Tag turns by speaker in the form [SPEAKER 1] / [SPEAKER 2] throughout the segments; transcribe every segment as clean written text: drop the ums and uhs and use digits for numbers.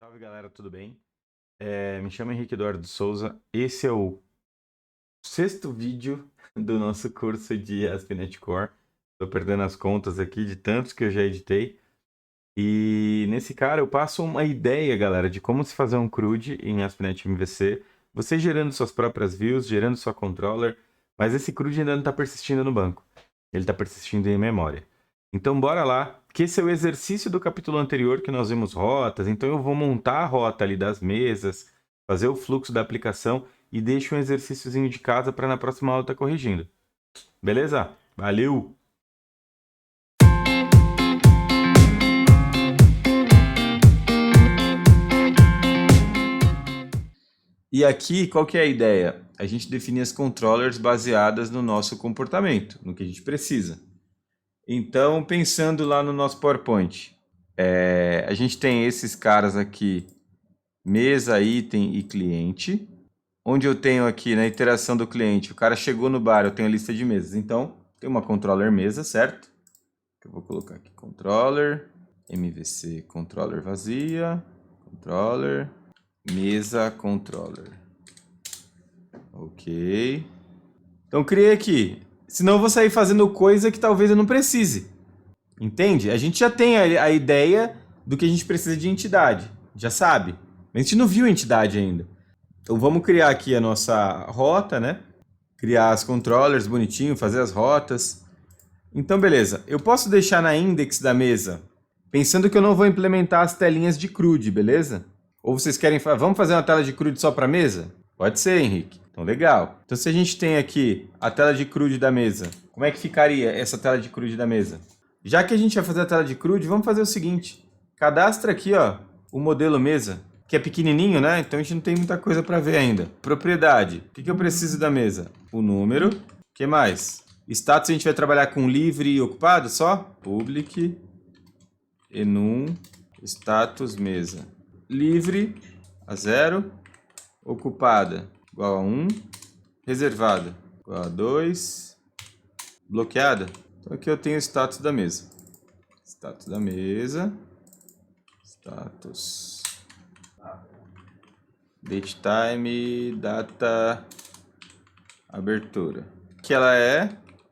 [SPEAKER 1] Salve galera, tudo bem? Me chamo Henrique Eduardo Souza. Esse é o sexto vídeo do nosso curso de ASP.NET Core. Tô perdendo as contas aqui de tantos que eu já editei. E nesse cara eu passo uma ideia, galera, de como se fazer um CRUD em ASP.NET MVC. Você gerando suas próprias views, gerando sua controller, mas esse CRUD ainda não está persistindo no banco. Ele está persistindo em memória. Então bora lá, que esse é o exercício do capítulo anterior que nós vimos rotas. Então eu vou montar a rota ali das mesas, fazer o fluxo da aplicação e deixo um exercíciozinho de casa para na próxima aula estar corrigindo. Beleza? Valeu! E aqui, qual que é a ideia? A gente definir as controllers baseadas no nosso comportamento, no que a gente precisa. Então, pensando lá no nosso PowerPoint, a gente tem esses caras aqui, mesa, item e cliente, onde eu tenho aqui na iteração do cliente, o cara chegou no bar, eu tenho a lista de mesas. Então, tem uma controller mesa, certo? Eu vou colocar aqui controller, MVC controller vazia, controller, mesa controller. Ok. Então criei aqui. Senão eu vou sair fazendo coisa que talvez eu não precise. Entende? A gente já tem a ideia do que a gente precisa de entidade. Já sabe. Mas a gente não viu a entidade ainda. Então vamos criar aqui a nossa rota, né? Criar as controllers bonitinho, fazer as rotas. Então beleza. Eu posso deixar na index da mesa, pensando que eu não vou implementar as telinhas de CRUD, beleza? Ou vocês querem... Vamos fazer uma tela de CRUD só para mesa? Pode ser, Henrique. Então, legal. Então, se a gente tem aqui a tela de CRUD da mesa, como é que ficaria essa tela de CRUD da mesa? Já que a gente vai fazer a tela de CRUD, vamos fazer o seguinte. Cadastra aqui, ó, o modelo mesa, que é pequenininho, né? Então, a gente não tem muita coisa para ver ainda. Propriedade. O que eu preciso da mesa? O número. O que mais? Status, a gente vai trabalhar com livre e ocupado só? Public, enum, status mesa. Livre a 0, ocupada igual a 1, reservada igual a 2, bloqueada. Então aqui eu tenho o status da mesa. Status da mesa, status, date time, data, abertura. Que ela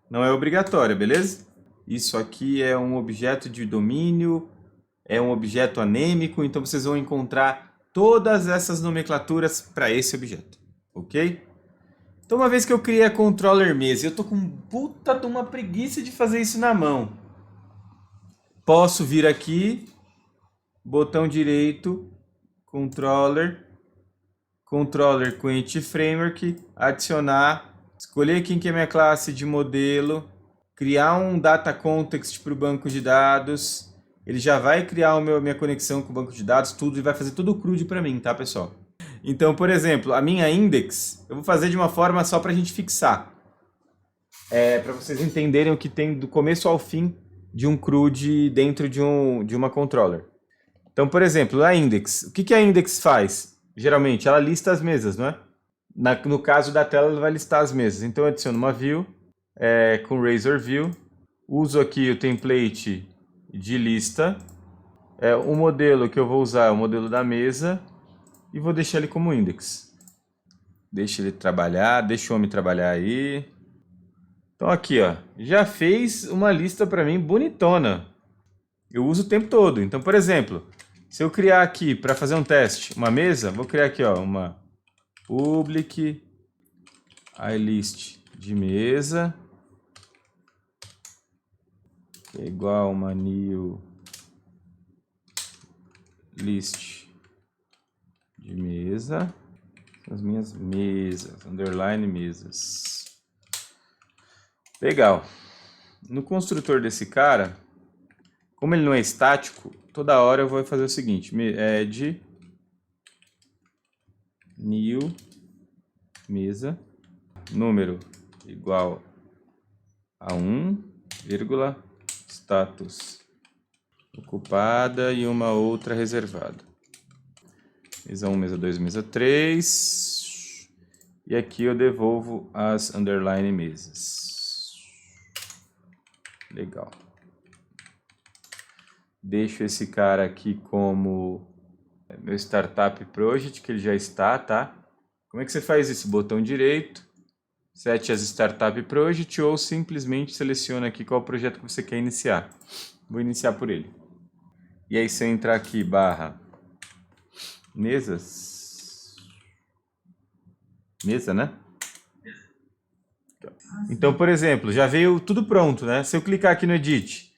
[SPEAKER 1] não é obrigatória, beleza? Isso aqui é um objeto de domínio, é um objeto anêmico, então vocês vão encontrar todas essas nomenclaturas para esse objeto, ok? Então, uma vez que eu criei a controller mesa, eu tô com puta de uma preguiça de fazer isso na mão. Posso vir aqui, botão direito, controller, controller com Entity Framework, adicionar, escolher quem que é minha classe de modelo, criar um data context para o banco de dados. Ele já vai criar minha conexão com o banco de dados, tudo, e vai fazer tudo CRUD para mim, tá, pessoal? Então, por exemplo, a minha index, eu vou fazer de uma forma só para a gente fixar. Para vocês entenderem o que tem do começo ao fim de um CRUD dentro de uma controller. Então, por exemplo, a index. O que a index faz? Geralmente, ela lista as mesas, não é? No caso da tela, ela vai listar as mesas. Então, eu adiciono uma view com Razor View. Uso aqui o template de lista. O modelo que eu vou usar é o modelo da mesa. E vou deixar ele como index. Deixa ele trabalhar, deixa o homem trabalhar aí. Então aqui, ó, já fez uma lista para mim bonitona. Eu uso o tempo todo. Então, por exemplo, se eu criar aqui para fazer um teste, uma mesa, vou criar aqui, ó, uma public ilist de mesa, que é igual a uma new list de mesa. São as minhas mesas, underline mesas. Legal. No construtor desse cara, como ele não é estático, toda hora eu vou fazer o seguinte, add new mesa, número igual a 1, vírgula, status ocupada e uma outra reservada. Mesa 1, mesa 2, mesa 3. E aqui eu devolvo as underline mesas. Legal. Deixo esse cara aqui como Meu Startup Project, que ele já está, tá? Como é que você faz isso? Botão direito, Set as Startup Project ou simplesmente seleciona aqui qual projeto que você quer iniciar. Vou iniciar por ele. E aí, se eu entrar aqui, barra mesas. Mesa, né? Então, por exemplo, já veio tudo pronto, né? Se eu clicar aqui no Edit,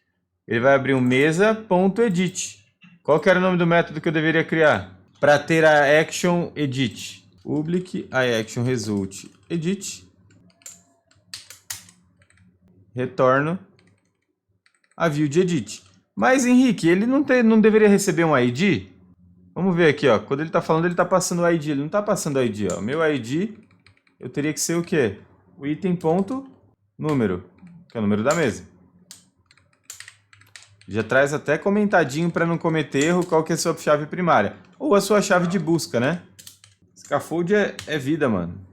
[SPEAKER 1] ele vai abrir um mesa.edit. Qual que era o nome do método que eu deveria criar? Para ter a action edit. Public action result edit. Retorno a view de edit. Mas, Henrique, ele não deveria receber um ID? Vamos ver aqui, ó. Quando ele está falando, ele está passando o ID. Ele não está passando o ID, ó. Meu ID, eu teria que ser o quê? O item ponto número, que é o número da mesa. Já traz até comentadinho para não cometer erro qual que é a sua chave primária. Ou a sua chave de busca, né? Scaffold é vida, mano.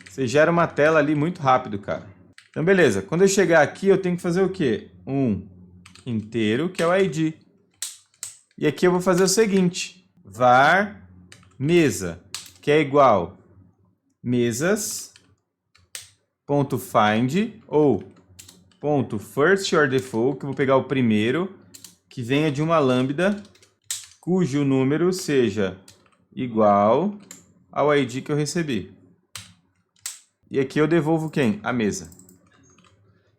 [SPEAKER 1] Você gera uma tela ali muito rápido, cara. Então, beleza. Quando eu chegar aqui, eu tenho que fazer o quê? Um inteiro, que é o ID. E aqui eu vou fazer o seguinte. Var mesa, que é igual mesas.find ou ponto first or default, que eu vou pegar o primeiro, que venha de uma lambda, cujo número seja igual ao ID que eu recebi. E aqui eu devolvo quem? A mesa.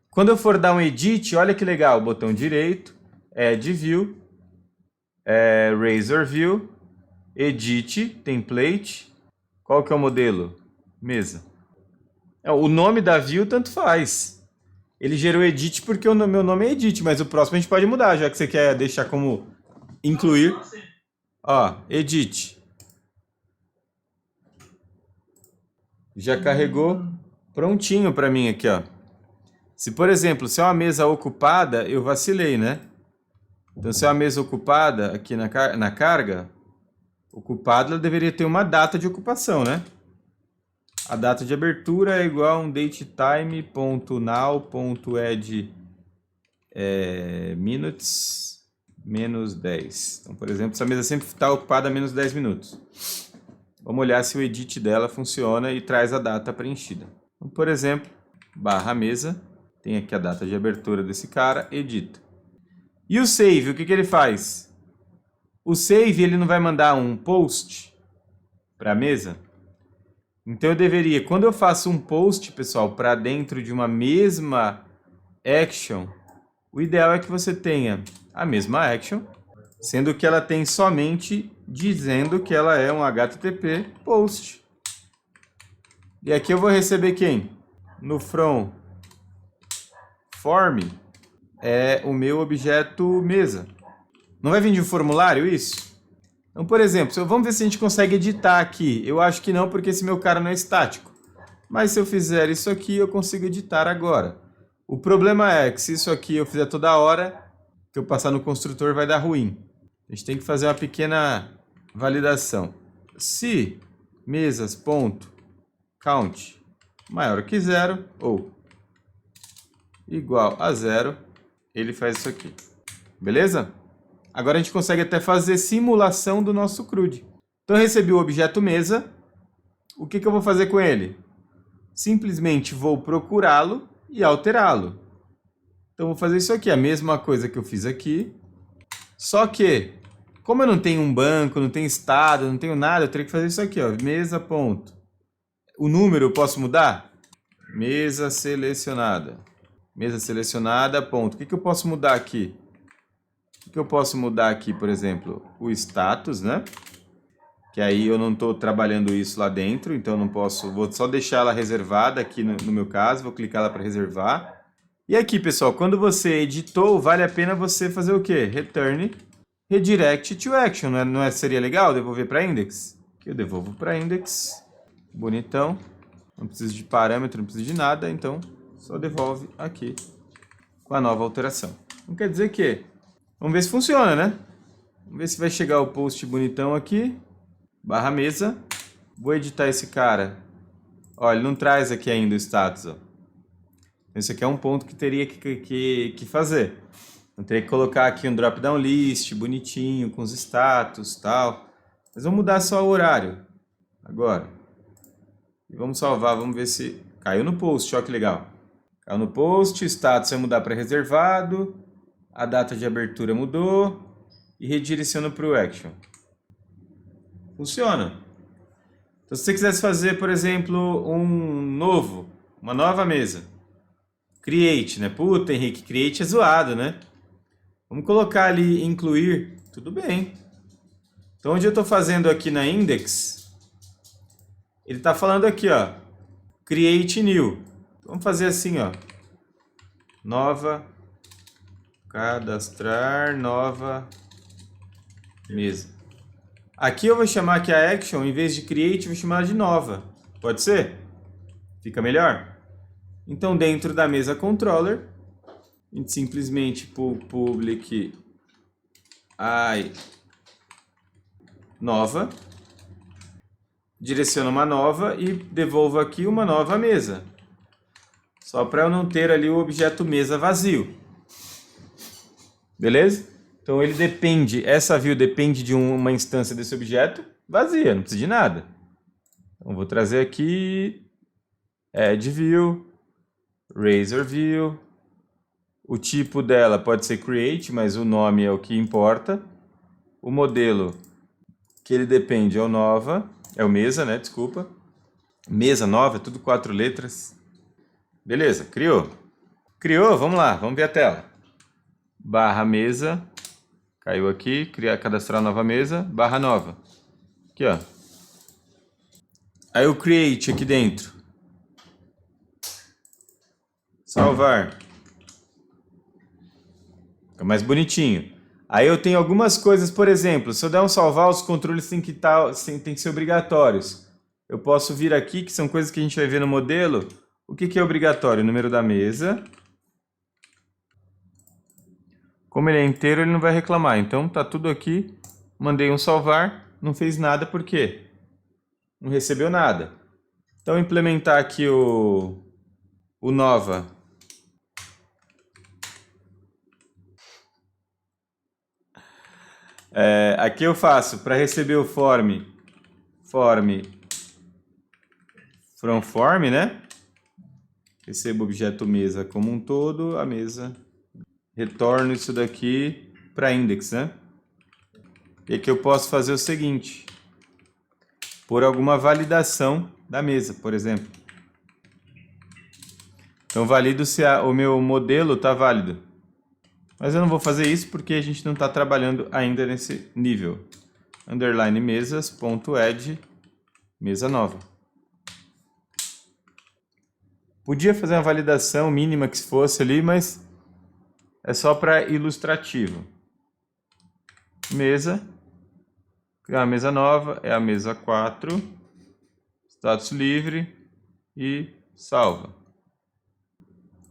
[SPEAKER 1] Quando eu for dar um edit, olha que legal, botão direito, add view, razor view, edit, template, qual que é o modelo? Mesa. O nome da view tanto faz. Ele gerou edit porque o meu nome é edit, mas o próximo a gente pode mudar, já que você quer deixar como incluir. Ó, edit. Já carregou prontinho para mim aqui, ó. Se, por exemplo, se é uma mesa ocupada, eu vacilei, né? Então, se é uma mesa ocupada aqui na carga, ocupada, ela deveria ter uma data de ocupação, né? A data de abertura é igual a um datetime.now.add minutes menos 10. Então, por exemplo, essa mesa sempre está ocupada a menos 10 minutos. Vamos olhar se o edit dela funciona e traz a data preenchida. Então, por exemplo, barra mesa, tem aqui a data de abertura desse cara, edita. E o save, o que ele faz? O save, ele não vai mandar um post para a mesa? Então eu deveria, quando eu faço um post, pessoal, para dentro de uma mesma action, o ideal é que você tenha a mesma action, sendo que ela tem somente dizendo que ela é um HTTP post. E aqui eu vou receber quem? No from form é o meu objeto mesa. Não vai vir de um formulário isso? Então, por exemplo, vamos ver se a gente consegue editar aqui. Eu acho que não, porque esse meu cara não é estático. Mas se eu fizer isso aqui, eu consigo editar agora. O problema é que se isso aqui eu fizer toda hora, que eu passar no construtor vai dar ruim. A gente tem que fazer uma pequena validação. Se mesas.count maior que 0 ou igual a 0, ele faz isso aqui. Beleza? Agora a gente consegue até fazer simulação do nosso CRUD. Então eu recebi o objeto mesa. O que eu vou fazer com ele? Simplesmente vou procurá-lo e alterá-lo. Então vou fazer isso aqui, a mesma coisa que eu fiz aqui. Só que, como eu não tenho um banco, não tenho estado, não tenho nada, eu teria que fazer isso aqui, ó, mesa ponto. O número eu posso mudar? Mesa selecionada. Mesa selecionada, ponto. O que eu posso mudar aqui? O que eu posso mudar aqui, por exemplo? O status, né? Que aí eu não estou trabalhando isso lá dentro, então eu não posso... Vou só deixar ela reservada aqui no meu caso, vou clicar lá para reservar. E aqui, pessoal, quando você editou, vale a pena você fazer o quê? Return redirect to action. Seria legal devolver para index? Aqui eu devolvo para index. Bonitão. Não precisa de parâmetro, não precisa de nada, então só devolve aqui com a nova alteração. Não quer dizer que... Vamos ver se funciona, né? Vamos ver se vai chegar o post bonitão aqui. Barra mesa. Vou editar esse cara. Ó, ele não traz aqui ainda o status, ó. Esse aqui é um ponto que teria que fazer. Eu teria que colocar aqui um drop-down list bonitinho, com os status e tal. Mas vamos mudar só o horário agora. E vamos salvar, vamos ver se caiu no post, olha que legal. Caiu no post, status vai mudar para reservado, a data de abertura mudou e redireciona para o action. Funciona. Então, se você quisesse fazer, por exemplo, uma nova mesa, create, né? Puta, Henrique, create é zoado, né? Vamos colocar ali incluir, tudo bem. Então, onde eu estou fazendo aqui na index, ele está falando aqui, ó, create new. Vamos fazer assim, ó, nova, cadastrar nova mesa. Aqui eu vou chamar aqui a action, em vez de create, eu vou chamar de nova. Pode ser? Fica melhor? Então, dentro da mesa controller, a gente simplesmente public I nova, direciona uma nova e devolvo aqui uma nova mesa. Só para eu não ter ali o objeto mesa vazio. Beleza? Então ele depende, essa view depende de uma instância desse objeto vazia, não precisa de nada. Então vou trazer aqui add view, razor view. O tipo dela pode ser create, mas o nome é o que importa. O modelo que ele depende é o nova, é o mesa, né? Desculpa. Mesa nova, é tudo 4 letras. Beleza, criou. Criou, vamos lá, vamos ver a tela. Barra mesa, caiu aqui, cadastrar nova mesa, barra nova. Aqui, ó. Aí o create aqui dentro. Salvar. Fica mais bonitinho. Aí eu tenho algumas coisas, por exemplo, se eu der um salvar, os controles têm que ser obrigatórios. Eu posso vir aqui, que são coisas que a gente vai ver no modelo. O que é obrigatório? O número da mesa. Como ele é inteiro, ele não vai reclamar. Então tá tudo aqui. Mandei um salvar, não fez nada, por quê? Não recebeu nada. Então implementar aqui o nova. Aqui eu faço para receber o from form, né? Recebo o objeto mesa como um todo, a mesa. Retorno isso daqui para index, né? E aqui eu posso fazer o seguinte. Por alguma validação da mesa, por exemplo. Então valido se o meu modelo está válido. Mas eu não vou fazer isso porque a gente não está trabalhando ainda nesse nível. Underline mesas.add mesa nova. Podia fazer uma validação mínima que se fosse ali, mas é só para ilustrativo. Mesa. Criar uma mesa nova, é a mesa 4. Status livre e salva.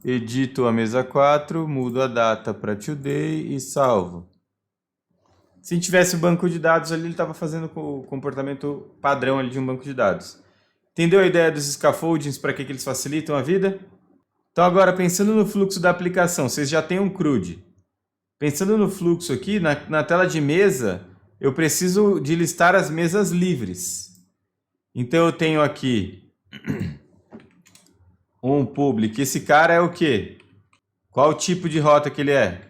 [SPEAKER 1] Edito a mesa 4, mudo a data para today e salvo. Se tivesse o banco de dados ali, ele estava fazendo o comportamento padrão ali de um banco de dados. Entendeu a ideia dos scaffoldings, para que eles facilitam a vida? Então agora, pensando no fluxo da aplicação, vocês já têm um CRUD. Pensando no fluxo aqui, na tela de mesa, eu preciso de listar as mesas livres. Então eu tenho aqui um public. Esse cara é o quê? Qual o tipo de rota que ele é?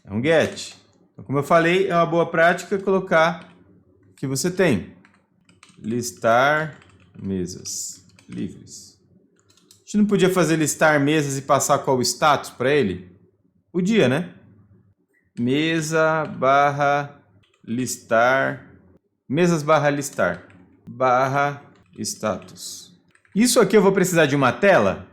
[SPEAKER 1] É um get. Então, como eu falei, é uma boa prática colocar o que você tem. Listar mesas livres. A gente não podia fazer listar mesas e passar qual o status para ele? Podia, né? Mesa barra listar. Mesas barra listar. Barra status. Isso aqui eu vou precisar de uma tela?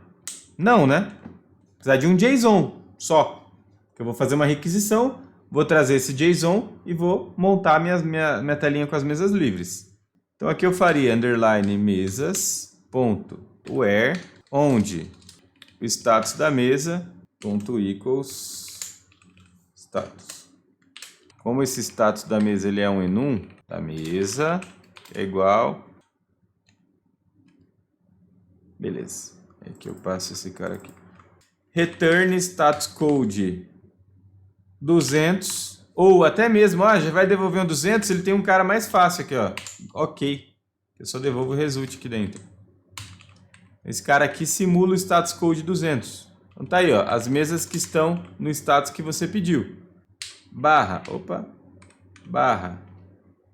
[SPEAKER 1] Não, né? Vou precisar de um JSON só. Eu vou fazer uma requisição, vou trazer esse JSON e vou montar minha telinha com as mesas livres. Então aqui eu faria underline mesas.where, onde o status da mesa .equals status. Como esse status da mesa ele é um enum, da mesa é igual. Beleza. Aqui eu passo esse cara aqui. Return status code 200 Ou até mesmo, já vai devolver um 200, ele tem um cara mais fácil aqui, ó. Ok. Eu só devolvo o result aqui dentro. Esse cara aqui simula o status code 200. Então tá aí, ó, as mesas que estão no status que você pediu. Barra,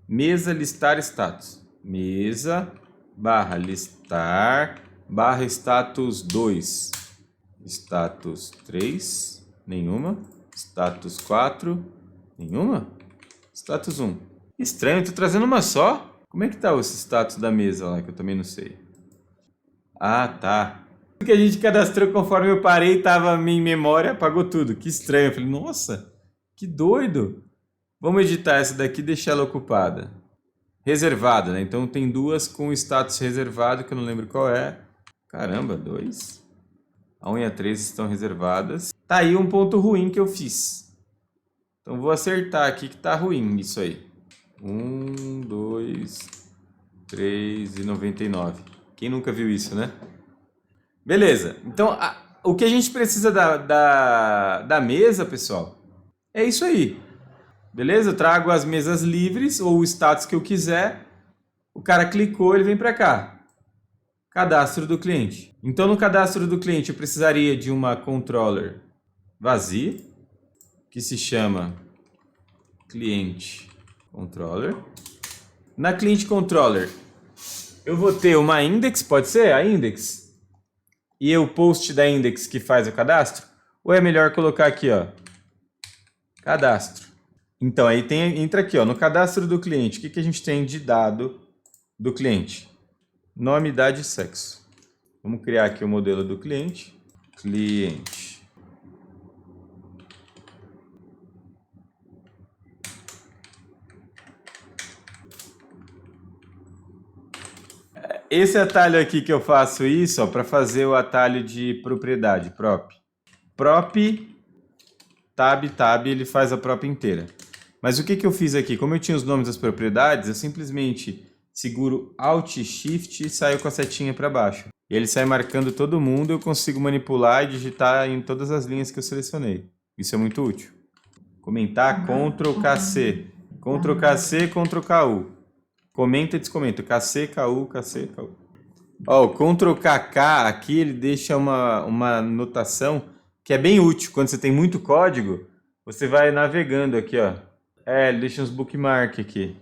[SPEAKER 1] mesa listar status. Mesa, barra listar, barra status 2. Status 3, nenhuma. Status 4, nenhuma. Status 1. Estranho, eu tô trazendo uma só. Como é que tá esse status da mesa lá, que eu também não sei. Ah, tá. O que a gente cadastrou conforme eu parei, tava em memória, apagou tudo. Que estranho. Eu falei, nossa, que doido. Vamos editar essa daqui e deixar ela ocupada. Reservada, né? Então tem duas com status reservado, que eu não lembro qual é. Caramba, 2. A 1 e a 3 estão reservadas. Tá aí um ponto ruim que eu fiz. Então vou acertar aqui que tá ruim isso aí. 1, 2, 3 e 99. Quem nunca viu isso, né? Beleza. Então, o que a gente precisa da mesa, pessoal, é isso aí. Beleza? Eu trago as mesas livres ou o status que eu quiser. O cara clicou, ele vem para cá. Cadastro do cliente. Então, no cadastro do cliente, eu precisaria de uma controller vazia, que se chama cliente controller. Na cliente controller, eu vou ter uma index, pode ser a index? E o post da index que faz o cadastro? Ou é melhor colocar aqui, ó, cadastro? Então, aí entra aqui, ó, no cadastro do cliente. O que a gente tem de dado do cliente? Nome, idade e sexo. Vamos criar aqui o modelo do cliente. Cliente. Esse atalho aqui que eu faço isso, para fazer o atalho de propriedade, prop. Prop, tab, ele faz a prop inteira. Mas o que eu fiz aqui? Como eu tinha os nomes das propriedades, eu simplesmente seguro Alt Shift e saio com a setinha para baixo. E ele sai marcando todo mundo, eu consigo manipular e digitar em todas as linhas que eu selecionei. Isso é muito útil. Comentar, Ctrl KC. Ctrl KC, Ctrl KU. Comenta e descomenta. KC, KU, KC, KU. Ó, o Ctrl KK aqui, ele deixa uma notação que é bem útil. Quando você tem muito código, você vai navegando aqui, ó. Ele deixa uns bookmark aqui.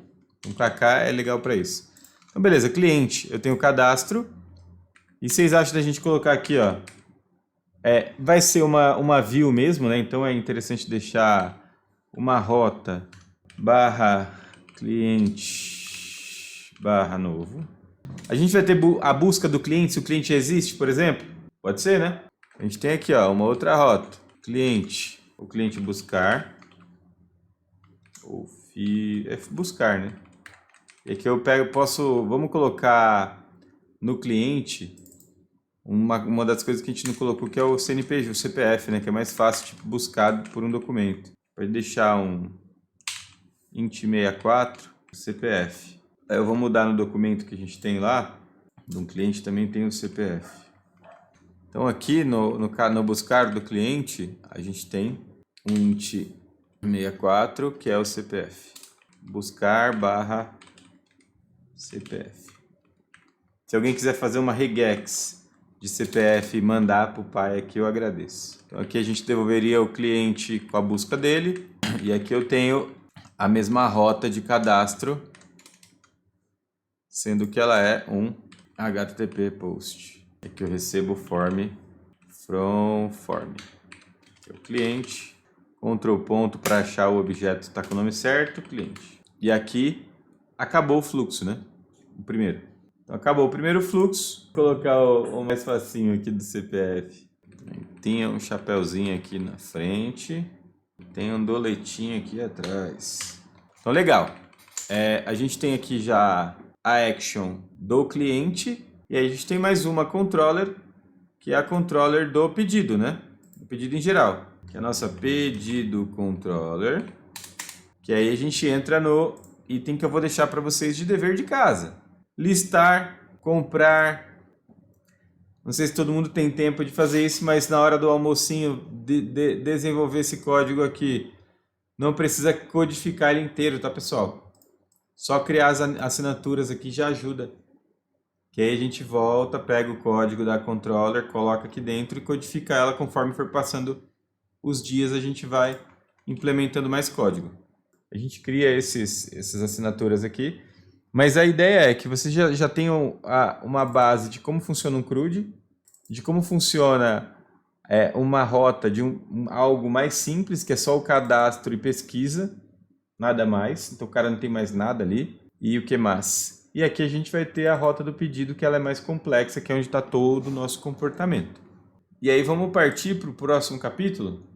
[SPEAKER 1] Um KK é legal para isso. Então, beleza. Cliente, eu tenho cadastro. E vocês acham da gente colocar aqui, ó. Vai ser uma view mesmo, né? Então é interessante deixar uma rota barra cliente barra novo. A gente vai ter a busca do cliente, se o cliente existe, por exemplo. Pode ser, né? A gente tem aqui, ó, uma outra rota. Cliente, o cliente buscar. Buscar, né? E aqui eu vamos colocar no cliente uma das coisas que a gente não colocou, que é o CNPJ, o CPF, né? Que é mais fácil, tipo, buscar por um documento. Pode deixar um int64 CPF. Aí eu vou mudar no documento que a gente tem lá, de um cliente também tem o CPF. Então aqui no buscar do cliente, a gente tem um int64, que é o CPF. Buscar barra CPF. Se alguém quiser fazer uma regex de CPF e mandar para o pai aqui, eu agradeço. Então aqui a gente devolveria o cliente com a busca dele. E aqui eu tenho a mesma rota de cadastro, sendo que ela é um HTTP post. Aqui eu recebo form from form. Aqui é o cliente. Ctrl ponto para achar o objeto está com o nome certo, cliente. E aqui acabou o fluxo, né? O primeiro. Então acabou o primeiro fluxo. Vou colocar o mais facinho aqui do CPF. Tem um chapéuzinho aqui na frente. Tem um doletinho aqui atrás. Então legal. A gente tem aqui já a action do cliente. E aí a gente tem mais uma controller, que é a controller do pedido, né? O pedido em geral. Que é a nossa pedido controller. Que aí a gente entra no item que eu vou deixar para vocês de dever de casa. Listar, comprar. Não sei se todo mundo tem tempo de fazer isso, mas na hora do almocinho desenvolver esse código aqui Não precisa codificar ele inteiro, tá, pessoal? Só criar as assinaturas aqui já ajuda. Que aí a gente volta, pega o código da controller, coloca aqui dentro e codifica ela conforme for passando os dias, a gente vai implementando mais código. A gente cria essas assinaturas aqui, mas a ideia é que vocês já tenham uma base de como funciona um CRUD, de como funciona uma rota de algo mais simples, que é só o cadastro e pesquisa, nada mais, então o cara não tem mais nada ali. E o que mais? E aqui a gente vai ter a rota do pedido, que ela é mais complexa, que é onde está todo o nosso comportamento. E aí vamos partir para o próximo capítulo?